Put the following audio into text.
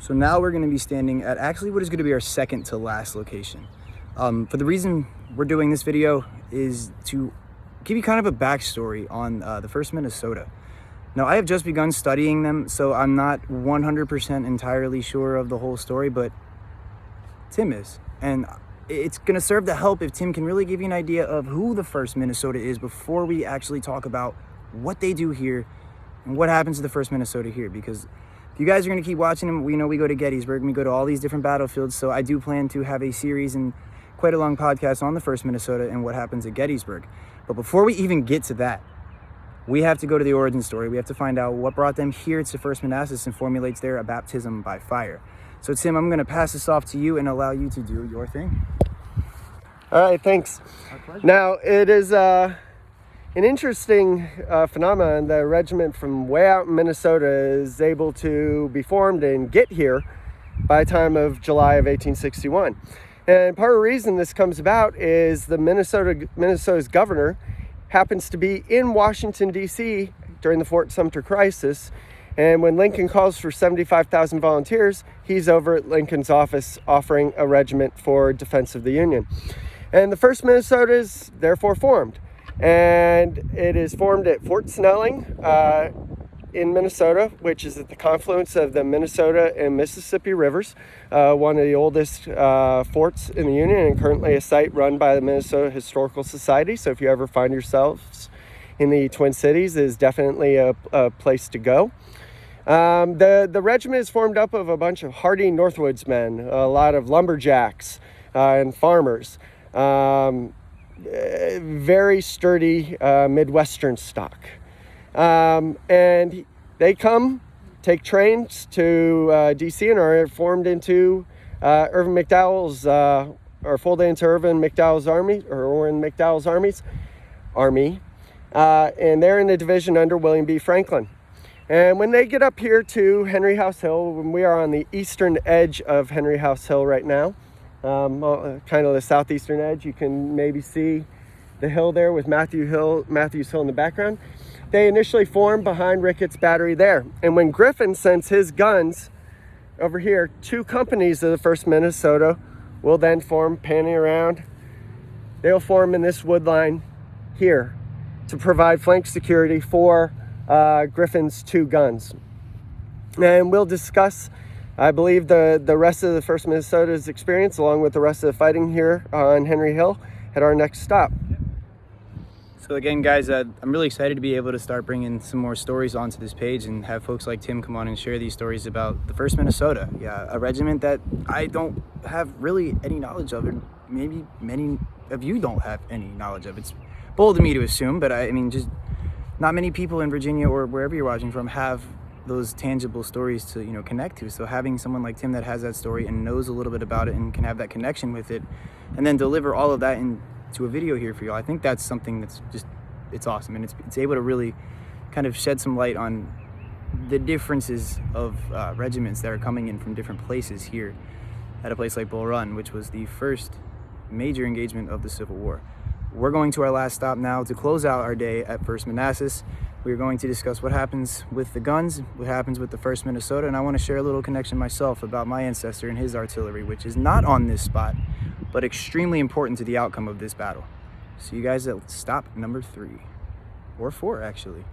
So now we're going to be standing at actually what is going to be our second to last location. For the reason we're doing this video is to give you kind of a backstory on the 1st Minnesota. Now, I have just begun studying them, so I'm not 100% entirely sure of the whole story, but Tim is. And it's going to serve to help if Tim can really give you an idea of who the 1st Minnesota is before we actually talk about what they do here and what happens to the 1st Minnesota here. Because if you guys are going to keep watching them, we know we go to Gettysburg and we go to all these different battlefields. So I do plan to have a series and quite a long podcast on the 1st Minnesota and what happens at Gettysburg. But before we even get to that, we have to go to the origin story. We have to find out what brought them here to 1st Manassas and formulates their baptism by fire. So Tim, I'm going to pass this off to you and allow you to do your thing. All right, thanks. My pleasure. Now, it is an interesting phenomenon. The regiment from way out in Minnesota is able to be formed and get here by the time of July of 1861. And part of the reason this comes about is the Minnesota's governor happens to be in Washington, D.C. during the Fort Sumter crisis. And when Lincoln calls for 75,000 volunteers, he's over at Lincoln's office offering a regiment for defense of the Union. And the 1st Minnesota is therefore formed. And it is formed at Fort Snelling in Minnesota, which is at the confluence of the Minnesota and Mississippi rivers, one of the oldest forts in the Union, and currently a site run by the Minnesota Historical Society. So if you ever find yourselves in the Twin Cities, it is definitely a place to go. The regiment is formed up of a bunch of hardy Northwoods men, a lot of lumberjacks and farmers, very sturdy Midwestern stock. And they take trains to D.C. and are formed into Irvin McDowell's, or folded into Irvin McDowell's army, or Orrin McDowell's army. And they're in the division under William B. Franklin. And when they get up here to Henry House Hill, when we are on the eastern edge of Henry House Hill right now, kind of the southeastern edge, you can maybe see the hill there with Matthews Hill in the background. They initially formed behind Ricketts Battery there. And when Griffin sends his guns over here, 2 companies of the 1st Minnesota will then form, panning around. They'll form in this wood line here to provide flank security for Griffin's 2 guns. And we'll discuss, I believe, the rest of the 1st Minnesota's experience along with the rest of the fighting here on Henry Hill at our next stop. So again, guys, I'm really excited to be able to start bringing some more stories onto this page and have folks like Tim come on and share these stories about the 1st Minnesota. Yeah, a regiment that I don't have really any knowledge of, and maybe many of you don't have any knowledge of. It's bold of me to assume, but I mean, just not many people in Virginia or wherever you're watching from have those tangible stories to, connect to. So having someone like Tim that has that story and knows a little bit about it and can have that connection with it and then deliver all of that into a video here for you, I think that's something that's just, it's awesome. And it's able to really kind of shed some light on the differences of regiments that are coming in from different places here at a place like Bull Run, which was the first major engagement of the Civil War. We're going to our last stop now to close out our day at 1st Manassas. We're going to discuss what happens with the guns, what happens with the 1st Minnesota, and I want to share a little connection myself about my ancestor and his artillery, which is not on this spot, but extremely important to the outcome of this battle. See you guys at stop number 3, or 4 actually.